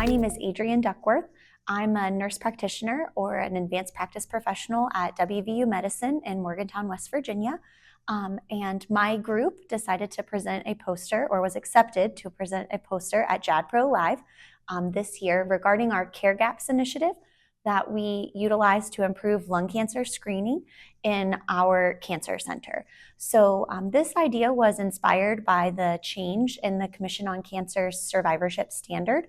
My name is Adrienne Duckworth. I'm a nurse practitioner or an advanced practice professional at WVU Medicine in Morgantown, West Virginia. And my group decided to present a poster, or was accepted to present a poster at JADPRO Live this year regarding our Care Gaps initiative that we utilize to improve lung cancer screening in our cancer center. So this idea was inspired by the change in the Commission on Cancer's survivorship standard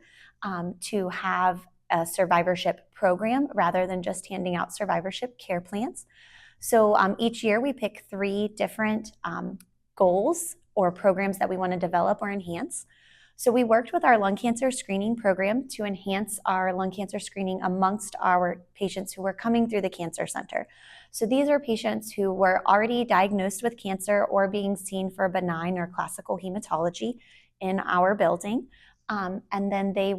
to have a survivorship program rather than just handing out survivorship care plans. So each year we pick 3 different goals or programs that we want to develop or enhance. So we worked with our lung cancer screening program to enhance our lung cancer screening amongst our patients who were coming through the cancer center. So these are patients who were already diagnosed with cancer or being seen for benign or classical hematology in our building. And then they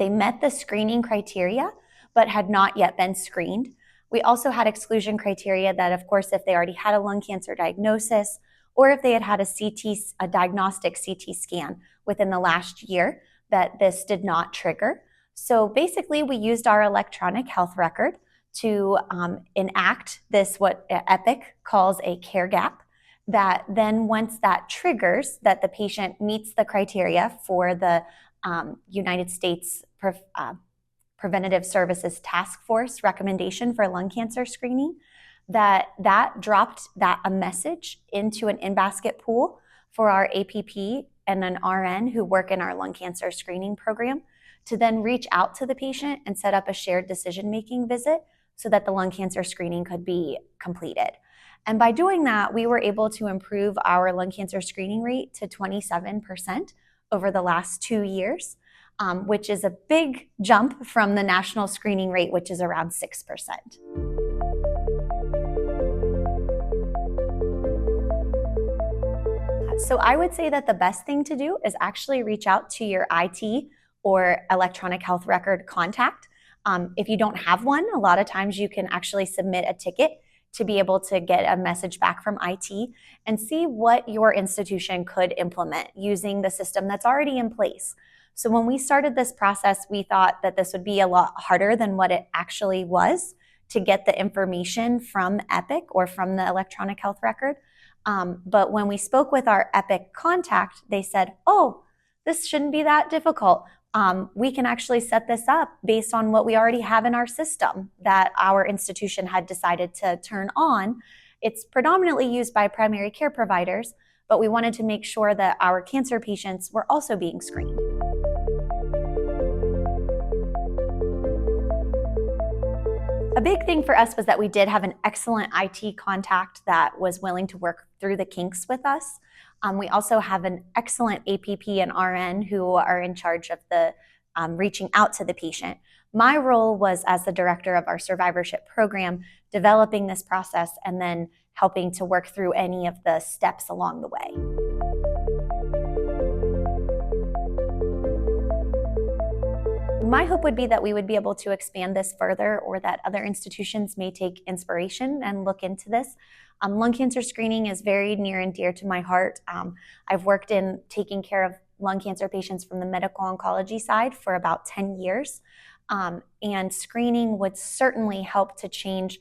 met the screening criteria, but had not yet been screened. We also had exclusion criteria that, of course, if they already had a lung cancer diagnosis, or if they had had a diagnostic CT scan within the last year, that this did not trigger. So basically, we used our electronic health record to enact this, what Epic calls a care gap, that then once that triggers, that the patient meets the criteria for the United States Preventative Services Task Force recommendation for lung cancer screening, that dropped a message into an in-basket pool for our APP and an RN who work in our lung cancer screening program to then reach out to the patient and set up a shared decision-making visit so that the lung cancer screening could be completed. And by doing that, we were able to improve our lung cancer screening rate to 27% over the last 2 years, which is a big jump from the national screening rate, which is around 6%. So I would say that the best thing to do is actually reach out to your IT or electronic health record contact. If you don't have one, a lot of times you can actually submit a ticket to be able to get a message back from IT and see what your institution could implement using the system that's already in place. So when we started this process, we thought that this would be a lot harder than what it actually was to get the information from Epic or from the electronic health record. But when we spoke with our Epic contact, they said, oh, this shouldn't be that difficult. We can actually set this up based on what we already have in our system that our institution had decided to turn on. It's predominantly used by primary care providers, but we wanted to make sure that our cancer patients were also being screened. A big thing for us was that we did have an excellent IT contact that was willing to work through the kinks with us. We also have an excellent APP and RN who are in charge of the reaching out to the patient. My role was as the director of our survivorship program, developing this process and then helping to work through any of the steps along the way. My hope would be that we would be able to expand this further, or that other institutions may take inspiration and look into this. Lung cancer screening is very near and dear to my heart. I've worked in taking care of lung cancer patients from the medical oncology side for about 10 years. And screening would certainly help to change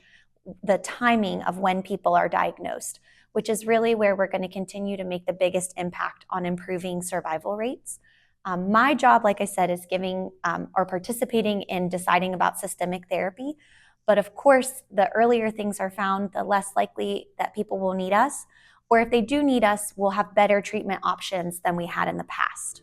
the timing of when people are diagnosed, which is really where we're going to continue to make the biggest impact on improving survival rates. My job, like I said, is giving or participating in deciding about systemic therapy. But of course, the earlier things are found, the less likely that people will need us. Or if they do need us, we'll have better treatment options than we had in the past.